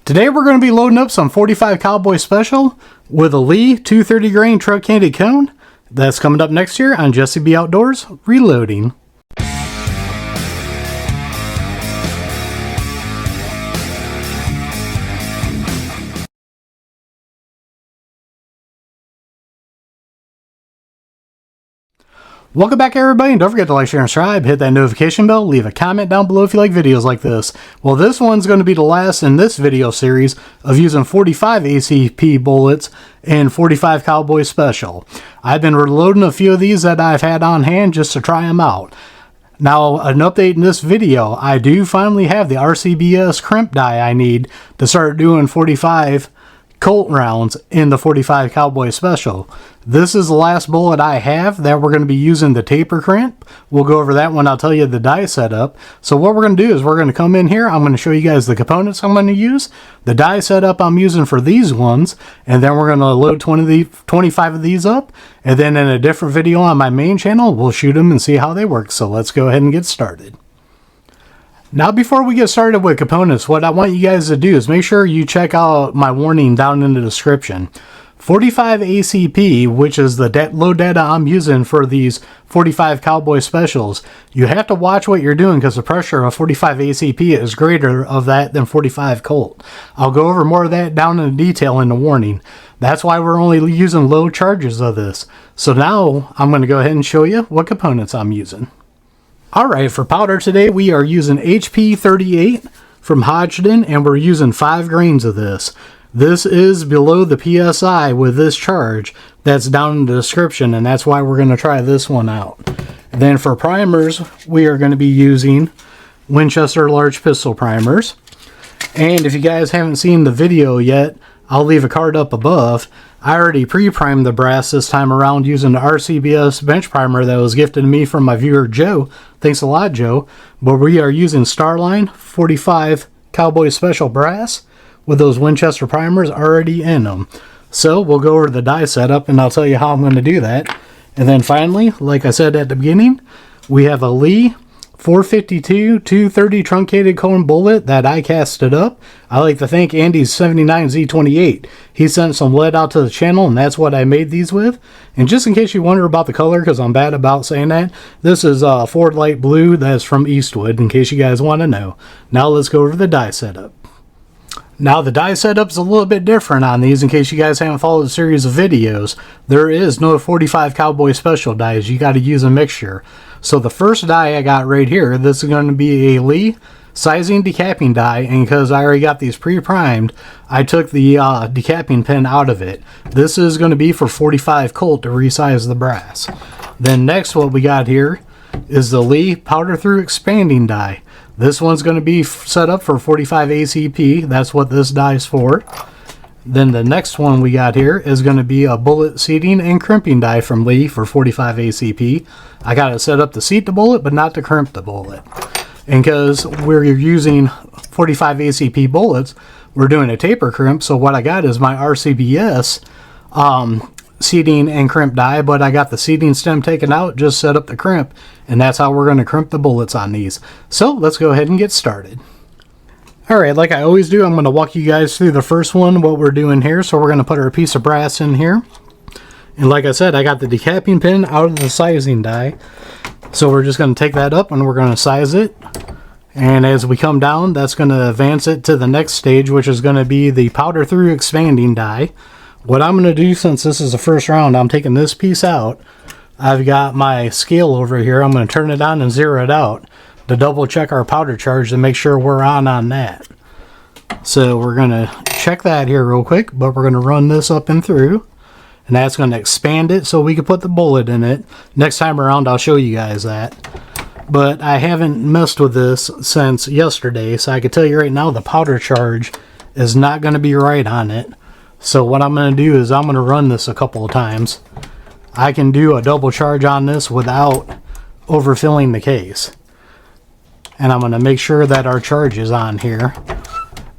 Today we're going to be loading up some 45 Cowboy Special with a Lee 230 grain truncated cone. That's coming up next year on Jesse B Outdoors Reloading. Welcome back everybody, and don't forget to like, share, and subscribe, hit that notification bell, leave a comment down below if you like videos like this. Well, this one's going to be the last in this video series of using 45 ACP bullets and 45 Cowboy Special. I've been reloading a few of these that I've had on hand just to try them out. Now, an update in this video, I do finally have the RCBS crimp die I need to start doing 45 Colt rounds in the 45 Cowboy Special. This is the last bullet I have that we're going to be using the taper crimp. We'll go over that when I'll tell you the die setup. So what we're going to do is we're going to come in here. I'm going to show you guys the components I'm going to use, the die setup I'm using for these ones, and then we're going to load 25 of these up, and then in a different video on my main channel, we'll shoot them and see how they work. So let's go ahead and get started. Now, before we get started with components, what I want you guys to do is make sure you check out my warning down in the description. 45 ACP, which is the load data I'm using for these 45 Cowboy Specials, you have to watch what you're doing because the pressure of 45 ACP is greater of that than 45 Colt. I'll go over more of that down in detail in the warning. That's why we're only using low charges of this. So now I'm going to go ahead and show you what components I'm using. Alright, for powder today we are using HP38 from Hodgdon, and we're using 5 grains of this. This is below the PSI with this charge. That's down in the description, and that's why we're going to try this one out. Then for primers, we are going to be using Winchester large pistol primers. And if you guys haven't seen the video yet, I'll leave a card up above. I already pre-primed the brass this time around using the RCBS bench primer that was gifted to me from my viewer Joe. Thanks a lot, Joe. But we are using Starline 45 Cowboy Special brass with those Winchester primers already in them. So we'll go over the die setup and I'll tell you how I'm going to do that. And then finally, like I said at the beginning, we have a Lee 452 230 truncated cone bullet that I casted up. I like to thank Andy's 79Z28. He sent some lead out to the channel, and that's what I made these with. And just in case you wonder about the color, because I'm bad about saying that, this is Ford Light Blue. That's from Eastwood, in case you guys want to know. Now let's go over the die setup. Now the die setup's a little bit different on these in case you guys haven't followed a series of videos. There is no 45 Cowboy Special dies. You got to use a mixture. So the first die I got right here, this is going to be a Lee sizing decapping die, and because I already got these pre-primed, I took the decapping pin out of it. This is going to be for 45 Colt to resize the brass. Then next what we got here is the Lee powder through expanding die. This one's going to be set up for 45 ACP. That's what this die is for. Then the next one we got here is going to be a bullet seating and crimping die from Lee for 45 ACP. I got it set up to seat the bullet, but not to crimp the bullet. And because we're using 45 ACP bullets, we're doing a taper crimp. So what I got is my RCBS seating and crimp die, but I got the seating stem taken out, just set up the crimp, and that's how we're going to crimp the bullets on these. So let's go ahead and get started. Alright, like I always do, I'm going to walk you guys through the first one, what we're doing here. So we're going to put our piece of brass in here. And like I said, I got the decapping pin out of the sizing die. So we're just going to take that up and we're going to size it. And as we come down, that's going to advance it to the next stage, which is going to be the powder through expanding die. What I'm going to do, since this is the first round, I'm taking this piece out. I've got my scale over here. I'm going to turn it on and zero it out to double check our powder charge to make sure we're on that. So we're going to check that here real quick, but we're going to run this up and through, and that's going to expand it so we can put the bullet in it. Next time around I'll show you guys that. But I haven't messed with this since yesterday, so I can tell you right now the powder charge is not going to be right on it. So what I'm going to do is I'm going to run this a couple of times. I can do a double charge on this without overfilling the case. And I'm going to make sure that our charge is on here.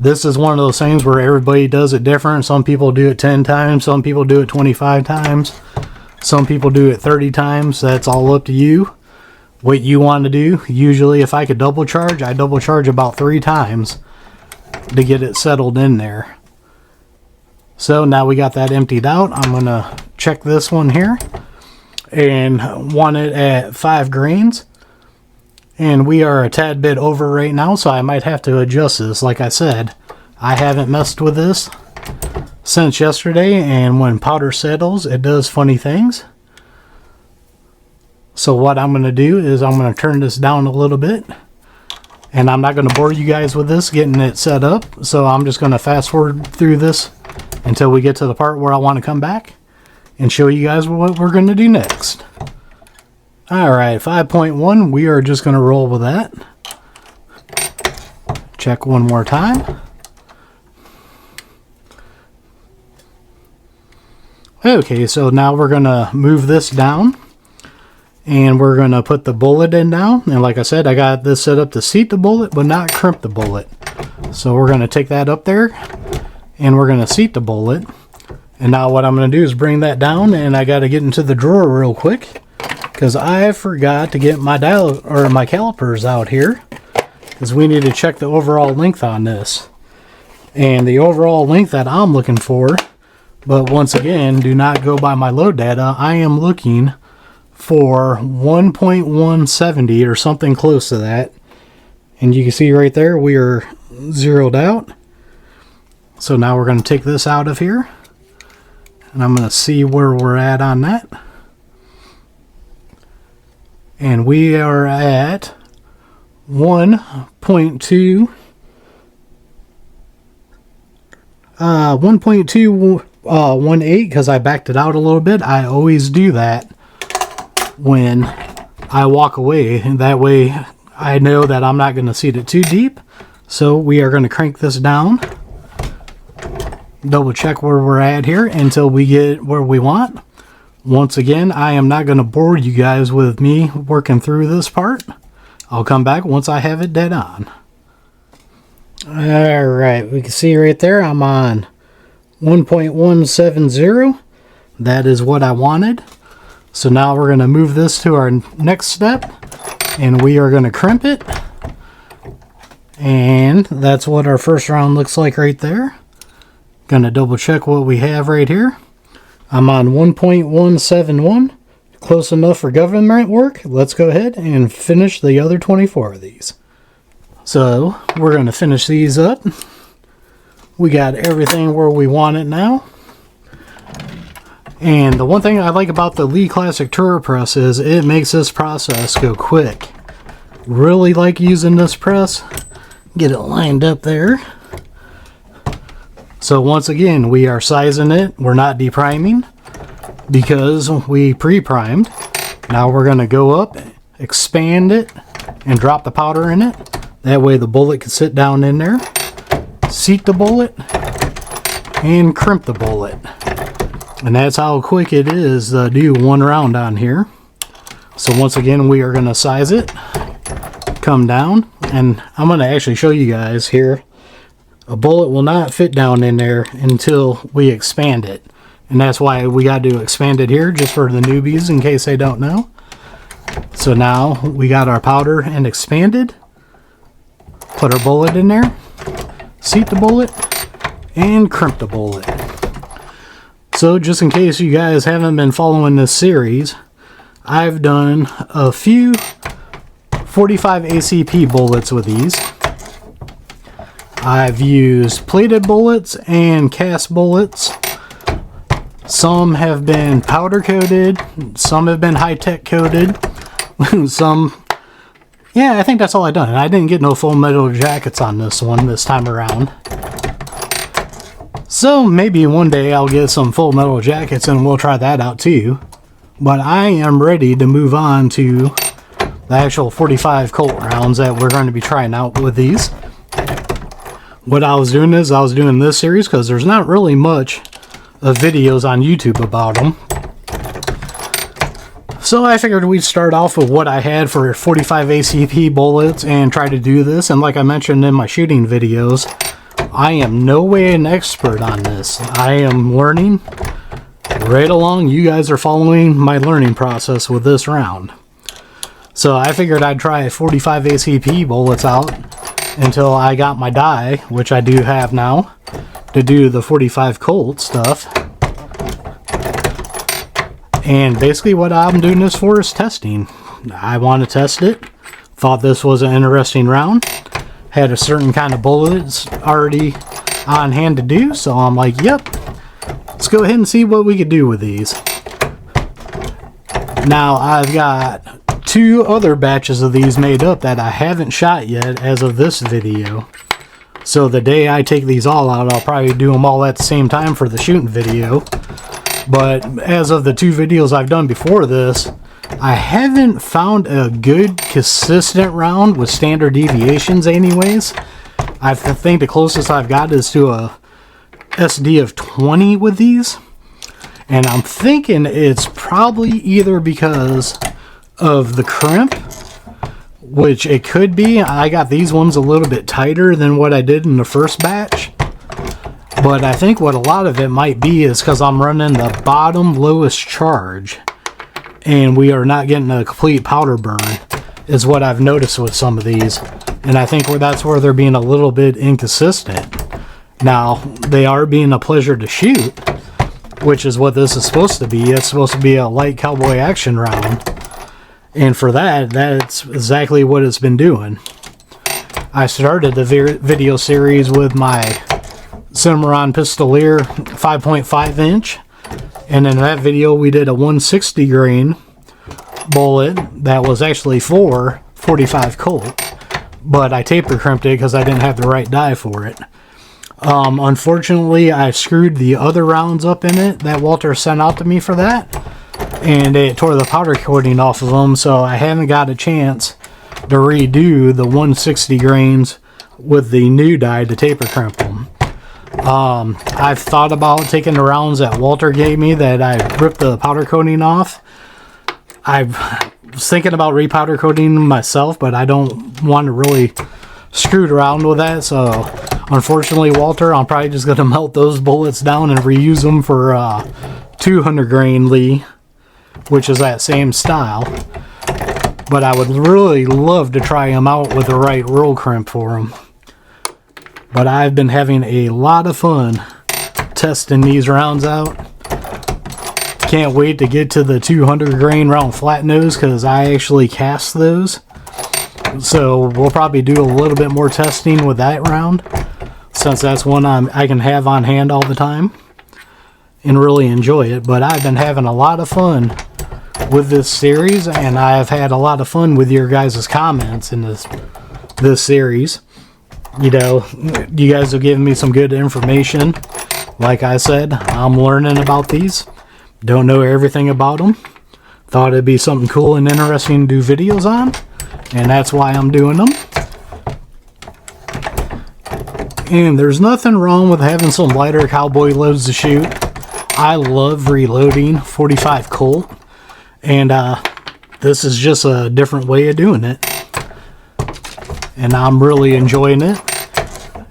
This is one of those things where everybody does it different. Some people do it 10 times. Some people do it 25 times. Some people do it 30 times. That's all up to you. What you want to do. Usually if I could double charge, I double charge about 3 times. to get it settled in there. So now we got that emptied out. I'm going to check this one here and want it at 5 grains. And we are a tad bit over right now, so I might have to adjust this. Like I said, I haven't messed with this since yesterday, and when powder settles, it does funny things. So what I'm going to do is I'm going to turn this down a little bit. And I'm not going to bore you guys with this getting it set up. So I'm just going to fast forward through this until we get to the part where I want to come back and show you guys what we're going to do next. Alright, 5.1, we are just going to roll with that. Check one more time. Okay, so now we're going to move this down. And we're going to put the bullet in now. And like I said, I got this set up to seat the bullet, but not crimp the bullet. So we're going to take that up there. And we're going to seat the bullet. And now what I'm going to do is bring that down. And I got to get into the drawer real quick, because I forgot to get my dial or my calipers out here. Because we need to check the overall length on this. And the overall length that I'm looking for. But once again, do not go by my load data. I am looking for 1.170 or something close to that. And you can see right there we are zeroed out. So now we're going to take this out of here, and I'm going to see where we're at on that. And we are at 1.218, because I backed it out a little bit. I always do that when I walk away, and that way I know that I'm not going to seat it too deep. So we are going to crank this down, double check where we're at here until we get where we want. Once again, I am not going to bore you guys with me working through this part. I'll come back once I have it dead on. Alright, we can see right there I'm on 1.170. That is what I wanted. So now we're going to move this to our next step, and we are going to crimp it. And that's what our first round looks like right there. Going to double check what we have right here. I'm on 1.171, close enough for government work. Let's go ahead and finish the other 24 of these. So we're going to finish these up. We got everything where we want it now. And the one thing I like about the Lee Classic Tour Press is it makes this process go quick. Really like using this press. Get it lined up there. So once again, we are sizing it. We're not depriming because we pre-primed. Now we're going to go up, expand it, and drop the powder in it. That way the bullet can sit down in there. Seat the bullet and crimp the bullet. And that's how quick it is to do one round on here. So once again, we are going to size it, come down, and I'm going to actually show you guys here. A bullet will not fit down in there until we expand it. And that's why we got to expand it here, just for the newbies in case they don't know. So now we got our powder and expanded. Put our bullet in there, seat the bullet, and crimp the bullet. So just in case you guys haven't been following this series, I've done a few 45 ACP bullets with these. I've used plated bullets and cast bullets. Some have been powder coated, some have been high-tech coated, some, yeah, I think that's all I've done. I didn't get no full metal jackets on this one this time around. So maybe one day I'll get some full metal jackets and we'll try that out too. But I am ready to move on to the actual 45 Colt rounds that we're going to be trying out with these. What I was doing is I was doing this series because there's not really much of videos on YouTube about them. So I figured we'd start off with what I had for 45 ACP bullets and try to do this. And like I mentioned in my shooting videos, I am no way an expert on this. I am learning right along. You guys are following my learning process with this round. So I figured I'd try 45 ACP bullets out until I got my die, which I do have now, to do the 45 Colt stuff. And basically what I'm doing this for is testing. I want to test it. Thought this was an interesting round. Had a certain kind of bullets already on hand to do, so I'm like, yep, let's go ahead and see what we could do with these. Now I've got 2 other batches of these made up that I haven't shot yet as of this video. So the day I take these all out, I'll probably do them all at the same time for the shooting video. But as of the 2 videos I've done before this, I haven't found a good consistent round with standard deviations anyways. I think the closest I've got is to a SD of 20 with these. And I'm thinking it's probably either because of the crimp, which it could be. I got these ones a little bit tighter than what I did in the first batch. But I think what a lot of it might be is because I'm running the bottom lowest charge. And we are not getting a complete powder burn, is what I've noticed with some of these. And I think that's where they're being a little bit inconsistent. Now, they are being a pleasure to shoot, which is what this is supposed to be. It's supposed to be a light cowboy action round. And for that, that's exactly what it's been doing. I started the video series with my Cimarron Pistolier 5.5 inch. And in that video, we did a 160 grain bullet that was actually for 45 Colt. But I taper crimped it because I didn't have the right die for it. Unfortunately, I screwed the other rounds up in it that Walter sent out to me for that, and it tore the powder coating off of them, so I haven't got a chance to redo the 160 grains with the new die to taper crimp them. I've thought about taking the rounds that Walter gave me that I ripped the powder coating off. I was thinking about repowder coating myself, but I don't want to really screw around with that, so unfortunately, Walter, I'm probably just going to melt those bullets down and reuse them for 200 grain Lee, which is that same style. But I would really love to try them out with the right roll crimp for them. But I've been having a lot of fun testing these rounds out. Can't wait to get to the 200 grain round flat nose because I actually cast those. So we'll probably do a little bit more testing with that round, since that's one I can have on hand all the time and really enjoy it. But I've been having a lot of fun with this series, and I've had a lot of fun with your guys' comments in this series. You know, you guys have given me some good information. Like I said, I'm learning about these. Don't know everything about them. Thought it'd be something cool and interesting to do videos on, and that's why I'm doing them. And there's nothing wrong with having some lighter cowboy loads to shoot. I love reloading 45 Colt, and this is just a different way of doing it. And I'm really enjoying it.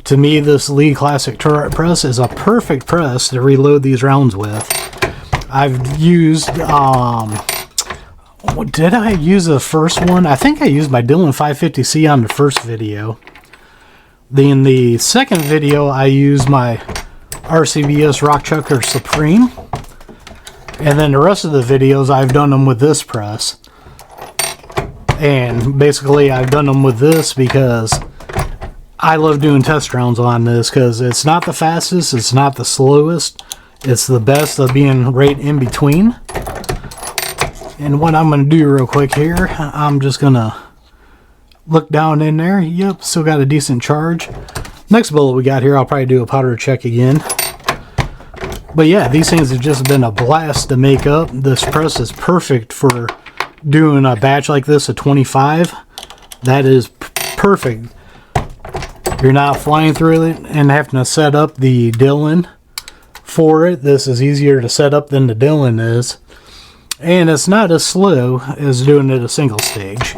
To me, this Lee Classic turret press is a perfect press to reload these rounds with. I've used, did I use the first one? I think I used my Dillon 550C on the first video. In the second video, I used my RCBS Rock Chucker Supreme. And then the rest of the videos, I've done them with this press. And basically, I've done them with this because I love doing test rounds on this, because it's not the fastest, it's not the slowest, it's the best of being right in between. And what I'm going to do real quick here, I'm just going to look down in there. Yep, still got a decent charge. Next bullet we got here, I'll probably do a powder check again. But yeah, these things have just been a blast to make up. This press is perfect for doing a batch like this of 25. That is perfect. You're not flying through it and having to set up the Dillon for it. This is easier to set up than the Dillon is. And it's not as slow as doing it a single stage.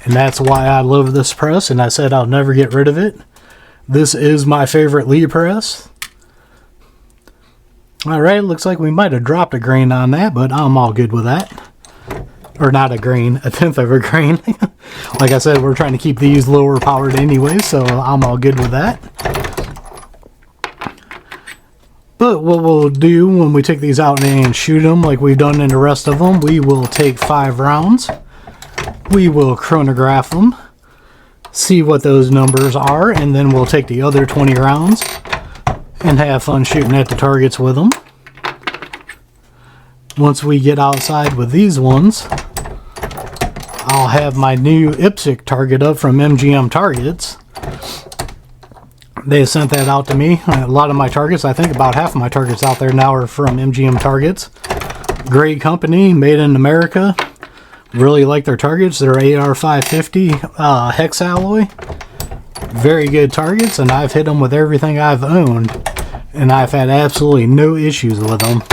And that's why I love this press, and I said I'll never get rid of it. This is my favorite Lee press. Alright, looks like we might have dropped a grain on that, but I'm all good with that. or not a grain, a tenth of a grain. Like I said, we're trying to keep these lower powered anyway, so I'm all good with that. But what we'll do when we take these out and shoot them like we've done in the rest of them, we will take 5 rounds. We will chronograph them, see what those numbers are, and then we'll take the other 20 rounds and have fun shooting at the targets with them. Once we get outside with these ones, I'll have my new IPSC target up from MGM Targets. They sent that out to me. A lot of my targets, I think about half of my targets out there now are from MGM Targets. Great company, made in America. Really like their targets. They're AR-550 hex alloy. Very good targets, and I've hit them with everything I've owned, and I've had absolutely no issues with them.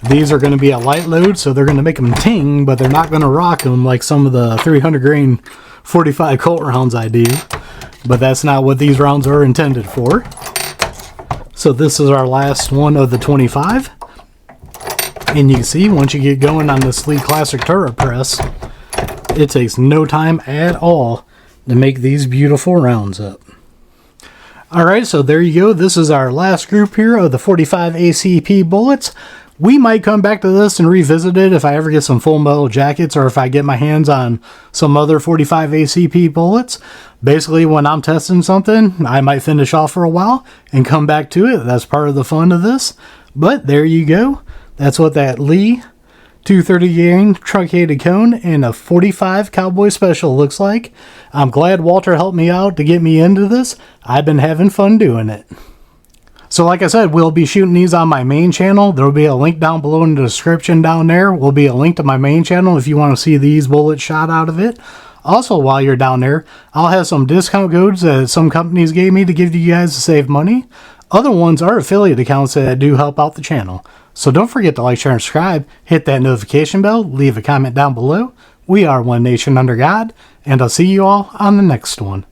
These are going to be a light load, so they're going to make them ting, but they're not going to rock them like some of the 300 grain 45 Colt rounds I do. But that's not what these rounds are intended for. So this is our last one of the 25. And you can see, once you get going on this Lee Classic turret press, it takes no time at all to make these beautiful rounds up. Alright, so there you go. This is our last group here of the 45 ACP bullets. We might come back to this and revisit it if I ever get some full metal jackets, or if I get my hands on some other 45 ACP bullets. Basically, when I'm testing something, I might finish off for a while and come back to it. That's part of the fun of this. But there you go. That's what that Lee 230 grain truncated cone and a 45 Cowboy Special looks like. I'm glad Walter helped me out to get me into this. I've been having fun doing it. So like I said, we'll be shooting these on my main channel. There'll be a link down below in the description down there. Will be a link to my main channel if you want to see these bullets shot out of it. Also, while you're down there, I'll have some discount codes that some companies gave me to give to you guys to save money. Other ones are affiliate accounts that do help out the channel. So don't forget to like, share, and subscribe. Hit that notification bell. Leave a comment down below. We are one nation under God. And I'll see you all on the next one.